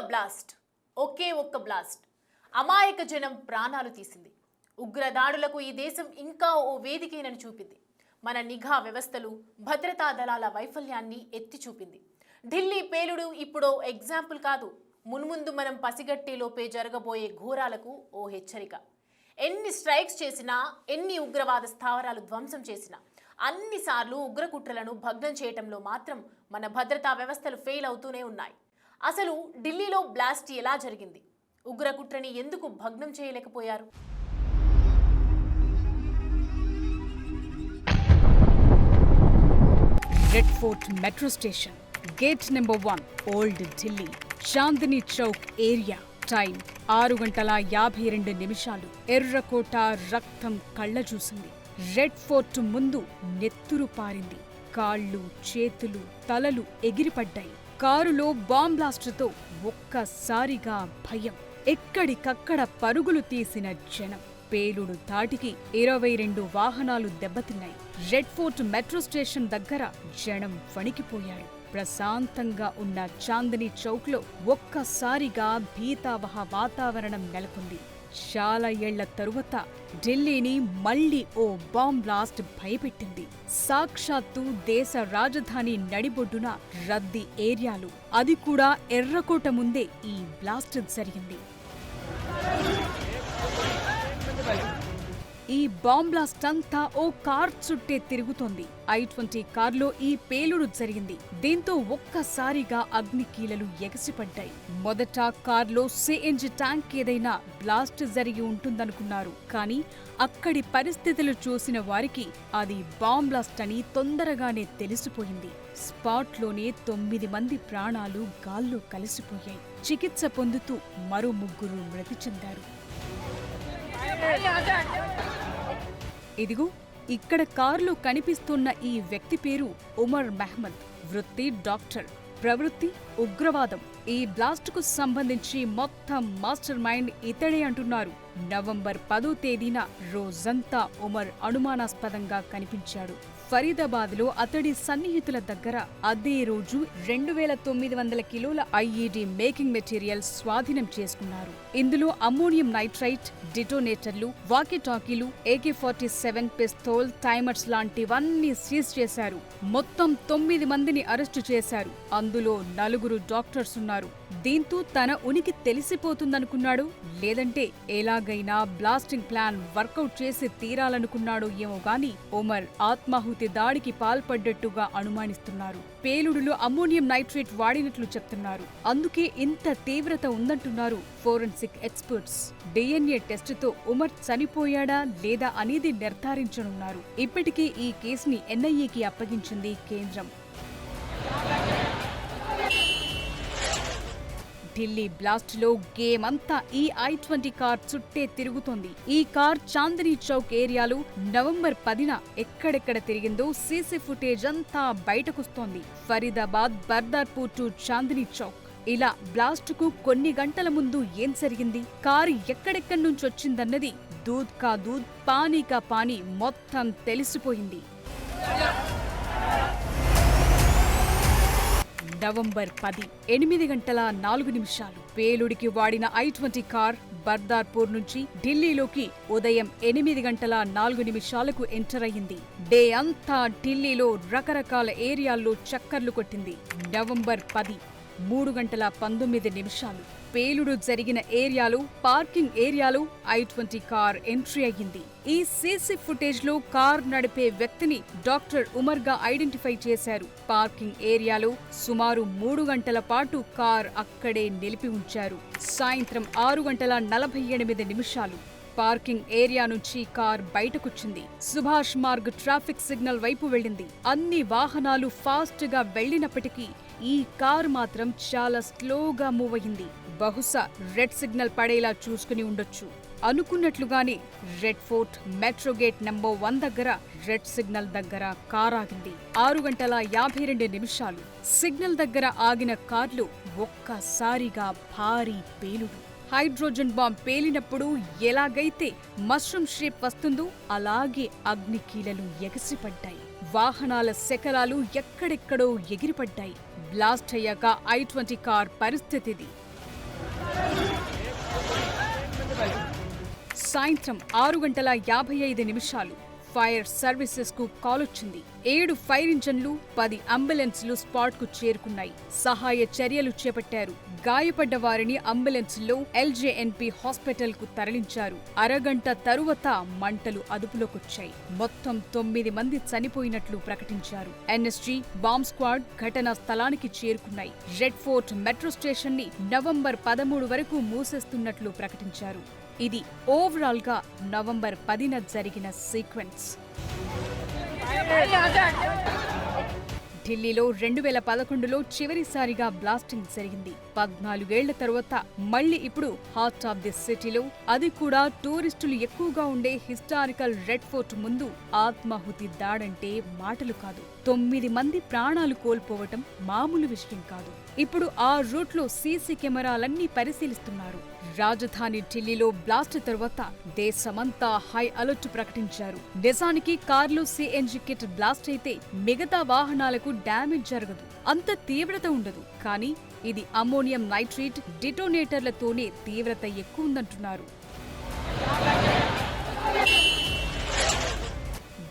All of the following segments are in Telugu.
బ్లాస్ట్, ఒకే ఒక్క బ్లాస్ట్ అమాయక జనం ప్రాణాలు తీసింది. ఉగ్రదాడులకు ఈ దేశం ఇంకా ఓ వేదికేనని చూపింది. మన నిఘా వ్యవస్థలు, భద్రతా దళాల వైఫల్యాన్ని ఎత్తి చూపింది. ఢిల్లీ పేలుడు ఇప్పుడో ఎగ్జాంపుల్ కాదు, మున్ముందు మనం పసిగట్టేలోపే జరగబోయే ఘోరాలకు ఓ హెచ్చరిక. ఎన్ని స్ట్రైక్స్ చేసినా, ఎన్ని ఉగ్రవాద స్థావరాలు ధ్వంసం చేసినా, అన్నిసార్లు ఉగ్రకుట్రలను భగ్నం చేయటంలో మాత్రం మన భద్రతా వ్యవస్థలు ఫెయిల్ అవుతూనే ఉన్నాయి. అసలు ఢిల్లీలో బ్లాస్ట్ ఎలా జరిగింది? ఉగ్రకుట్రని ఎందుకు భగ్నం చేయలేకపోయారు? Red Fort metro station, gate number 1, old Delhi, Chandni Chowk area. Time 6:52. ఎర్రకోట రక్తం కళ్ళ చూసింది. రెడ్ ఫోర్ట్ ముందు నెత్తురు పారింది. కాళ్ళు, చేతులు, తలలు ఎగిరిపడ్డాయి. కారులో బాంబ్ బ్లాస్ట్తో ఒక్కసారిగా భయం. ఎక్కడికక్కడ పరుగులు తీసిన జనం. పేలుడు ధాటికి 22 వాహనాలు దెబ్బతిన్నాయి. రెడ్ ఫోర్ట్ మెట్రో స్టేషన్ దగ్గర జనం వణికిపోయారు. ప్రశాంతంగా ఉన్న చాందినీ చౌక్లో ఒక్కసారిగా భీతావహ వాతావరణం నెలకొంది. చాలా ఏళ్ల తరువాత ఢిల్లీని మళ్లీ ఓ బాంబ్ బ్లాస్ట్ భయపెట్టింది. సాక్షాత్తు దేశ రాజధాని నడిబొడ్డున రద్దీ ఏరియాలు, అది కూడా ఎర్రకోట ముందే ఈ బ్లాస్ట్ జరిగింది. ఈ బాంబ్ బ్లాస్ట్ అంతా ఓ కార్ చుట్టే తిరుగుతోంది. I-20 కార్లో ఈ పేలుడు జరిగింది. దీంతో ఒక్కసారిగా అగ్నికీలలు ఎగసిపడ్డాయి. మొదట కార్లో CNG ట్యాంక్ ఏదైనా బ్లాస్ట్ జరిగి ఉంటుందనుకున్నారు. కానీ అక్కడి పరిస్థితులు చూసిన వారికి అది బాంబ్ బ్లాస్ట్ అని తొందరగానే తెలిసిపోయింది. స్పాట్లోనే 9 మంది ప్రాణాలు గాల్లో కలిసిపోయాయి. చికిత్స పొందుతూ మరో 3 మృతి చెందారు. ఇదిగో ఇక్కడ కారులో కనిపిస్తున్న ఈ వ్యక్తి పేరు ఉమర్ మహ్మద్. వృత్తి డాక్టర్, ప్రవృత్తి ఉగ్రవాదం. ఈ బ్లాస్ట్ కు సంబంధించి మొత్తం మాస్టర్ మైండ్ ఇతడే అంటున్నారు. నవంబర్ 10వ తేదీన రోజంతా ఉమర్ అనుమానాస్పదంగా కనిపించాడు. ఫరీదాబాద్ లో అతడి సన్నిహితుల దగ్గర అదే రోజు 2900 కిలోల IED మేకింగ్ మెటీరియల్ స్వాధీనం చేసుకున్నారు. ఇందులో అమ్మోనియం నైట్రైట్, డిటోనేటర్లు, వాకీటాకీలు, AK-47 పిస్తోల్, టైమర్స్ లాంటివన్నీ సీజ్ చేశారు. మొత్తం 9 మందిని అరెస్టు చేశారు. అందులో 4 డాక్టర్స్ ఉన్నారు. దీంతో తన ఉనికి తెలిసిపోతుందనుకున్నాడు, లేదంటే ఎలాగైనా బ్లాస్టింగ్ ప్లాన్ వర్కౌట్ చేసి తీరాలనుకున్నాడో ఏమో గాని ఉమర్ ఆత్మాహుతి దాడికి పాల్పడ్డట్టుగా అనుమానిస్తున్నారు. పేలుడులో అమ్మోనియం నైట్రేట్ వాడినట్లు చెప్తున్నారు. అందుకే ఇంత తీవ్రత ఉందంటున్నారు ఫోరెన్సిక్ ఎక్స్పర్ట్స్. DNA టెస్టుతో ఉమర్ చనిపోయాడా లేదా అనేది నిర్ధారించనున్నారు. ఇప్పటికే ఈ కేసుని NIAకి అప్పగించింది కేంద్రం. ఢిల్లీ బ్లాస్ట్ లో గేమ్ అంతా ఈ I-20 కార్ చుట్టే తిరుగుతోంది. ఈ కార్ చాందినీ చౌక్ ఏరియాలో నవంబర్ 10న ఎక్కడెక్కడ తిరిగిందో సీసీ ఫుటేజ్ అంతా బయటకొస్తోంది. ఫరీదాబాద్, బర్దార్పూర్ టు చాందినీ చౌక్. ఇలా బ్లాస్ట్ కు కొన్ని గంటల ముందు ఏం జరిగింది, కారు ఎక్కడెక్కడి నుంచి వచ్చిందన్నది దూద్ కా దూద్, పానీ కా పానీ మొత్తం తెలిసిపోయింది. నవంబర్ 10, 8:04. పేలుడికి వాడిన I-20 కార్ బర్దార్పూర్ నుంచి ఢిల్లీలోకి ఉదయం 8:04 ఎంటర్ అయ్యింది. డే అంతా ఢిల్లీలో రకరకాల ఏరియాల్లో చక్కర్లు కొట్టింది. నవంబర్ 10, 3:19. పేలుడు జరిగిన ఏరియాలో, పార్కింగ్ ఏరియాలో I-20 కార్ ఎంట్రీ అయ్యింది. ఈ సీసీ ఫుటేజ్ లో కార్ నడిపే వ్యక్తిని డాక్టర్ ఉమర్ గా ఐడెంటిఫై చేశారు. పార్కింగ్ ఏరియాలో సుమారు 3 గంటల పాటు కార్ అక్కడే నిలిపి ఉంచారు. సాయంత్రం 6:48. పార్కింగ్ ఏరియా నుంచి కార్ బయటకొచ్చింది. సుభాష్ మార్గ్ ట్రాఫిక్ సిగ్నల్ వైపు వెళ్ళింది. అన్ని వాహనాలు ఫాస్ట్ గా వెళ్లినప్పటికీ ఈ కారు మాత్రం చాలా స్లోగా మూవ్ అయింది. బహుశా రెడ్ సిగ్నల్ పడేలా చూసుకుని ఉండొచ్చు. అనుకున్నట్లుగానే Red Fort metro gate number 1 దగ్గర రెడ్ సిగ్నల్ దగ్గర కార్ ఆగింది. 6:52. సిగ్నల్ దగ్గర ఆగిన కార్లు ఒక్కసారిగా భారీ పేలుడు. హైడ్రోజన్ బాంబ్ పేలినప్పుడు ఎలాగైతే మష్రూమ్ షేప్ వస్తుందో అలాగే అగ్నికీలలు ఎగసిపడ్డాయి. వాహనాల శకలాలు ఎక్కడెక్కడో ఎగిరిపడ్డాయి. బ్లాస్ట్ అయ్యాక I-20 కార్ పరిస్థితిది. సాయంత్రం 6:55 ఫైర్ సర్వీసెస్ కు కాల్ వచ్చింది. 7 ఫైర్ ఇంజన్లు, 10 అంబులెన్స్లు స్పాట్ కు చేరుకున్నాయి. సహాయ చర్యలు చేపట్టారు. గాయపడ్డ వారిని అంబులెన్స్లో LJNP హాస్పిటల్ కు తరలించారు. అరగంట తరువాత మంటలు అదుపులోకొచ్చాయి. మొత్తం 9 మంది చనిపోయినట్లు ప్రకటించారు. NSG, బాంబ్ స్క్వాడ్ ఘటనా స్థలానికి చేరుకున్నాయి. రెడ్ ఫోర్ట్ మెట్రో స్టేషన్ ని నవంబర్ 13 వరకు మూసేస్తున్నట్లు ప్రకటించారు. ఇది ఓవరాల్ గా నవంబర్ 10న జరిగిన సీక్వెన్స్. ఢిల్లీలో 2011లో చివరిసారిగా బ్లాస్టింగ్ జరిగింది. 14 ఏళ్ల తరువాత మళ్లీ ఇప్పుడు హార్ట్ ఆఫ్ ది సిటీలో, అది కూడా టూరిస్టులు ఎక్కువగా ఉండే హిస్టారికల్ రెడ్ ఫోర్ట్ ముందు ఆత్మాహుతి దాడంటే మాటలు కాదు. 9 మంది ప్రాణాలు కోల్పోవటం మామూలు విషయం కాదు. ఇప్పుడు ఆ రూట్లో సీసీ కెమెరాలన్నీ పరిశీలిస్తున్నారు. రాజధాని ఢిల్లీలో బ్లాస్ట్ తరువాత దేశమంతా హై అలర్ట్ ప్రకటించారు. నిజానికి కార్లో CNG కిట్ బ్లాస్ట్ అయితే మిగతా వాహనాలకు డ్యామేజ్ జరగదు, అంత తీవ్రత ఉండదు. కానీ ఇది అమ్మోనియం నైట్రేట్ డిటోనేటర్లతోనే తీవ్రత ఎక్కువ ఉందంటున్నారు.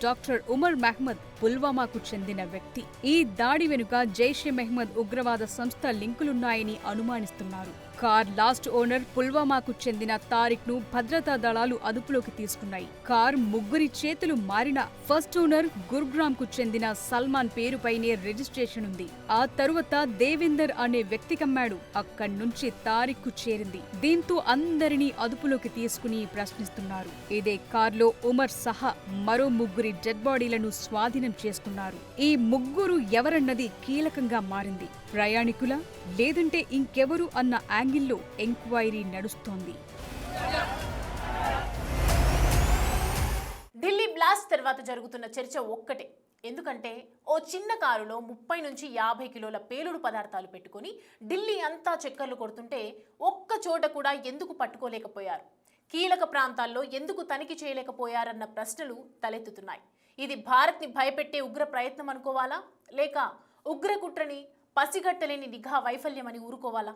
డాక్టర్ ఉమర్ మహ్మద్ పుల్వామాకు చెందిన వ్యక్తి. ఈ దాడి వెనుక జైషే మహ్మద్ ఉగ్రవాద సంస్థ లింకులున్నాయని అనుమానిస్తున్నారు. కార్ లాస్ట్ ఓనర్ పుల్వామాకు చెందిన తారిక్ ను భద్రతా దళాలు అదుపులోకి తీసుకున్నాయి. కార్ ముగ్గురి చేతులు మారిన ఫస్ట్ ఓనర్ గురుగ్రామ్ కు చెందిన సల్మాన్ పేరుపైనే రిజిస్ట్రేషన్ ఉంది. ఆ తరువాత దేవేందర్ అనే వ్యక్తికమ్మాడు. అక్కడి నుంచి తారిక్ కు చేరింది. దీంతో అందరినీ అదుపులోకి తీసుకుని ప్రశ్నిస్తున్నారు. ఇదే కార్లో ఉమర్ సహా మరో ముగ్గురి డెడ్ బాడీలను స్వాధీనం చేసుకున్నారు. ఈ ముగ్గురు ఎవరన్నది కీలకంగా మారింది. ప్రయాణికుల లేదంటే ఇంకెవరు అన్న యాంగిల్లో ఎంక్వైరీ నడుస్తోంది. ఢిల్లీ బ్లాస్ట్ తర్వాత జరుగుతున్న చర్చ ఒక్కటే. ఎందుకంటే ఓ చిన్న కారులో 30 నుంచి 50 కిలోల పేలుడు పదార్థాలు పెట్టుకుని ఢిల్లీ అంతా చక్కర్లు కొడుతుంటే ఒక్క చోట కూడా ఎందుకు పట్టుకోలేకపోయారు? కీలక ప్రాంతాల్లో ఎందుకు తనిఖీ చేయలేకపోయారన్న ప్రశ్నలు తలెత్తుతున్నాయి. ఇది భారత్ని భయపెట్టే ఉగ్ర ప్రయత్నం అనుకోవాలా, లేక ఉగ్ర కుట్రని పసిగట్టలేని నిఘా వైఫల్యమని ఊరుకోవాలా?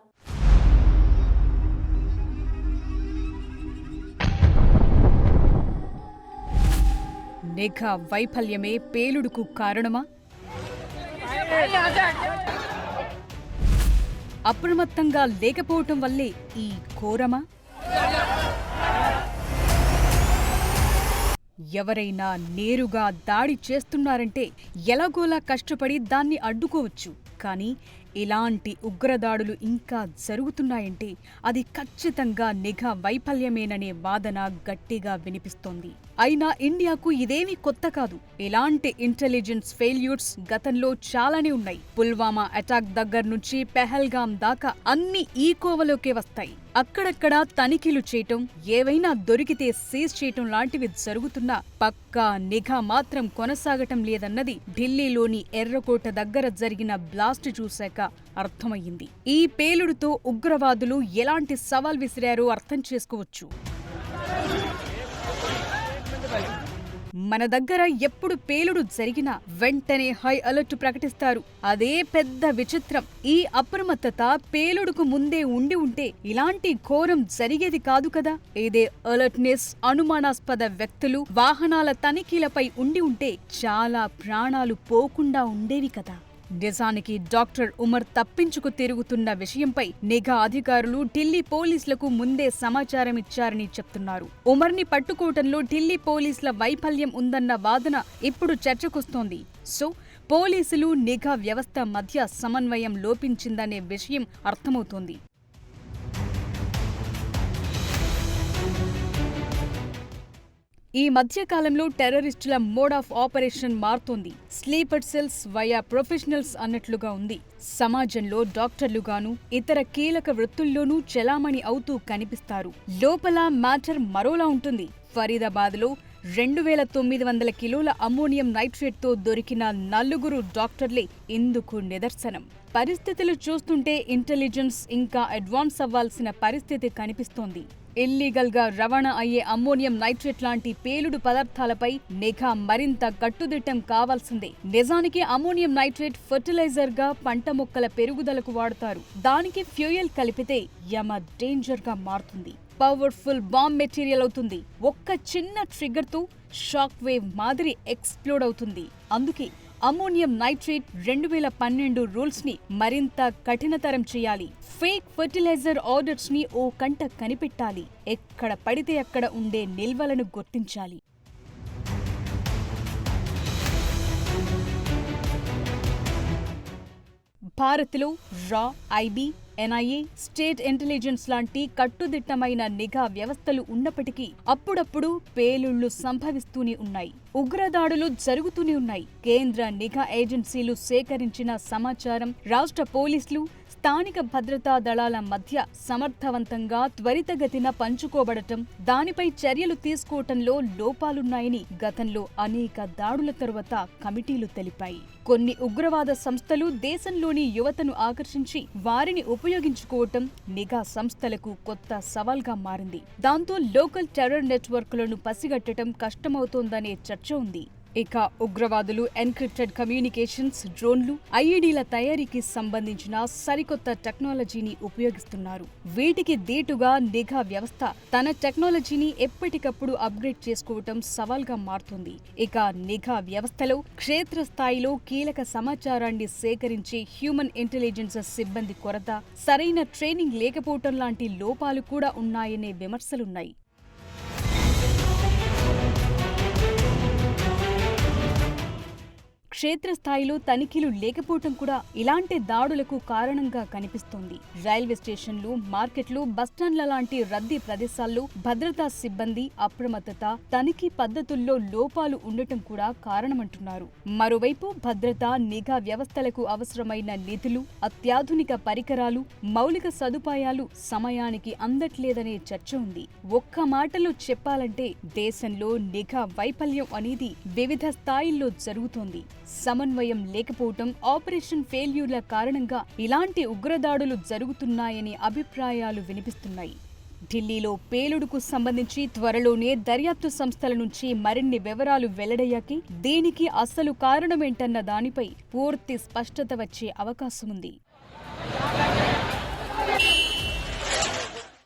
నిఘా వైఫల్యమే పేలుడుకు కారణమా? అప్రమత్తంగా లేకపోవటం వల్లే ఈ ఘోరమా? ఎవరైనా నేరుగా దాడి చేస్తున్నారంటే ఎలాగోలా కష్టపడి దాన్ని అడ్డుకోవచ్చు. కానీ ఇలాంటి ఉగ్రదాడులు ఇంకా జరుగుతున్నాయంటే అది ఖచ్చితంగా నిఘా వైఫల్యమేననే వాదన గట్టిగా వినిపిస్తోంది. అయినా ఇండియాకు ఇదేమీ కొత్త కాదు. ఇలాంటి ఇంటెలిజెన్స్ ఫెయిల్యూర్స్ గతంలో చాలానే ఉన్నాయి. పుల్వామా అటాక్ దగ్గర నుంచి పెహల్గాం దాకా అన్ని ఈ కోవలోకే వస్తాయి. అక్కడక్కడ తనిఖీలు చేయటం, ఏవైనా దొరికితే సీజ్ చేయటం లాంటివి జరుగుతున్నా పక్కా నిఘా మాత్రం కొనసాగటం లేదన్నది ఢిల్లీలోని ఎర్రకోట దగ్గర జరిగిన బ్లాస్ట్ చూశాక అర్థమయ్యింది. ఈ పేలుడుతో ఉగ్రవాదులు ఎలాంటి సవాల్ విసిరారో అర్థం చేసుకోవచ్చు. మన దగ్గర ఎప్పుడు పేలుడు జరిగినా వెంటనే హై అలర్ట్ ప్రకటిస్తారు. అదే పెద్ద విచిత్రం. ఈ అప్రమత్తత పేలుడుకు ముందే ఉండి ఉంటే ఇలాంటి ఘోరం జరిగేది కాదు కదా. ఇదే అలర్ట్నెస్, అనుమానాస్పద వ్యక్తులు, వాహనాల తనిఖీలపై ఉండి ఉంటే చాలా ప్రాణాలు పోకుండా ఉండేవి కదా. నిజానికి డాక్టర్ ఉమర్ తప్పించుకు తిరుగుతున్న విషయంపై నిఘా అధికారులు ఢిల్లీ పోలీసులకు ముందే సమాచారం ఇచ్చారని చెప్తున్నారు. ఉమర్ని పట్టుకోవటంలో ఢిల్లీ పోలీసుల వైఫల్యం ఉందన్న వాదన ఇప్పుడు చర్చకొస్తోంది. సో పోలీసులు, నిఘా వ్యవస్థ మధ్య సమన్వయం లోపించిందనే విషయం అర్థమవుతోంది. ఈ మధ్యకాలంలో టెర్రరిస్టుల మోడ్ ఆఫ్ ఆపరేషన్ మారుతోంది. స్లీపర్ సెల్స్ వయా ప్రొఫెషనల్స్ అన్నట్లుగా ఉంది. సమాజంలో డాక్టర్లుగాను, ఇతర కీలక వృత్తుల్లోనూ చెలామణి అవుతూ కనిపిస్తారు. లోపల మ్యాటర్ మరోలా ఉంటుంది. ఫరీదాబాద్లో 2900 కిలోల అమ్మోనియం నైట్రేట్తో దొరికిన 4 డాక్టర్లే ఇందుకు నిదర్శనం. పరిస్థితులు చూస్తుంటే ఇంటెలిజెన్స్ ఇంకా అడ్వాన్స్ అవ్వాల్సిన పరిస్థితి కనిపిస్తోంది. ఇల్లీగల్ గా రవాణా అయ్యే అమ్మోనియం నైట్రేట్ లాంటి పేలుడు పదార్థాలపై నిఘా మరింత కట్టుదిట్టం కావాల్సిందే. నిజానికి అమ్మోనియం నైట్రేట్ ఫెర్టిలైజర్ గా పంట మొక్కల పెరుగుదలకు వాడతారు. దానికి ఫ్యూయల్ కలిపితే యమ డేంజర్ గా మారుతుంది. పవర్ఫుల్ బాంబ్ మెటీరియల్ అవుతుంది. ఒక్క చిన్న ట్రిగ్గర్ తో షాక్ వేవ్ మాదిరి ఎక్స్ప్లోడ్ అవుతుంది. అందుకే అమ్మోనియం నైట్రేట్ 2012 రూల్స్ ని మరింత కఠినతరం చేయాలి. ఫేక్ ఫెర్టిలైజర్ ఆర్డర్స్ ని ఓ కంట కనిపెట్టాలి. ఎక్కడ పడితే అక్కడ ఉండే నిల్వలను గుర్తించాలి. భారత్లో రా, ఐబీ, ఎన్ఐఏ, స్టేట్ ఇంటెలిజెన్స్ లాంటి కట్టుదిట్టమైన నిఘా వ్యవస్థలు ఉన్నప్పటికీ అప్పుడప్పుడు పేలుళ్లు సంభవిస్తూనే ఉన్నాయి. ఉగ్రదాడులు జరుగుతూనే ఉన్నాయి. కేంద్ర నిఘా ఏజెన్సీలు సేకరించిన సమాచారం రాష్ట్ర పోలీసులు, స్థానిక భద్రతా దళాల మధ్య సమర్థవంతంగా త్వరితగతిన పంచుకోబడటం, దానిపై చర్యలు తీసుకోవటంలో లోపాలున్నాయని గతంలో అనేక దాడుల తరువాత కమిటీలు తెలిపాయి. కొన్ని ఉగ్రవాద సంస్థలు దేశంలోని యువతను ఆకర్షించి వారిని ఉపయోగించుకోవటం నిఘా సంస్థలకు కొత్త సవాల్గా మారింది. దాంతో లోకల్ టెర్రర్ నెట్వర్క్లను పసిగట్టడం కష్టమవుతోందనే చర్చ ఉంది. ఇక ఉగ్రవాదులు ఎన్క్రిప్టెడ్ కమ్యూనికేషన్స్, డ్రోన్లు, ఐఈడీల తయారీకి సంబంధించిన సరికొత్త టెక్నాలజీని ఉపయోగిస్తున్నారు. వీటికి దీటుగా నిఘా వ్యవస్థ తన టెక్నాలజీని ఎప్పటికప్పుడు అప్గ్రేడ్ చేసుకోవటం సవాల్గా మారుతుంది. ఇక నిఘా వ్యవస్థలో క్షేత్రస్థాయిలో కీలక సమాచారాన్ని సేకరించే హ్యూమన్ ఇంటెలిజెన్స్ సిబ్బంది కొరత, సరైన ట్రైనింగ్ లేకపోవటం లాంటి లోపాలు కూడా ఉన్నాయనే విమర్శలున్నాయి. క్షేత్రస్థాయిలో తనిఖీలు లేకపోవటం కూడా ఇలాంటి దాడులకు కారణంగా కనిపిస్తోంది. రైల్వే స్టేషన్లు, మార్కెట్లు, బస్టాండ్ల లాంటి రద్దీ ప్రదేశాల్లో భద్రతా సిబ్బంది అప్రమత్తత, తనిఖీ పద్ధతుల్లో లోపాలు ఉండటం కూడా కారణమంటున్నారు. మరోవైపు భద్రతా, నిఘా వ్యవస్థలకు అవసరమైన నిధులు, అత్యాధునిక పరికరాలు, మౌలిక సదుపాయాలు సమయానికి అందట్లేదనే చర్చ ఉంది. ఒక్క మాటలో చెప్పాలంటే దేశంలో నిఘా వైఫల్యం అనేది వివిధ స్థాయిల్లో జరుగుతోంది. సమన్వయం లేకపోవటం, ఆపరేషన్ ఫెయిల్యూర్ల కారణంగా ఇలాంటి ఉగ్రదాడులు జరుగుతున్నాయనే అభిప్రాయాలు వినిపిస్తున్నాయి. ఢిల్లీలో పేలుడుకు సంబంధించి త్వరలోనే దర్యాప్తు సంస్థల నుంచి మరిన్ని వివరాలు వెల్లడయ్యాకే దీనికి అసలు కారణమేంటన్న దానిపై పూర్తి స్పష్టత వచ్చే అవకాశముంది.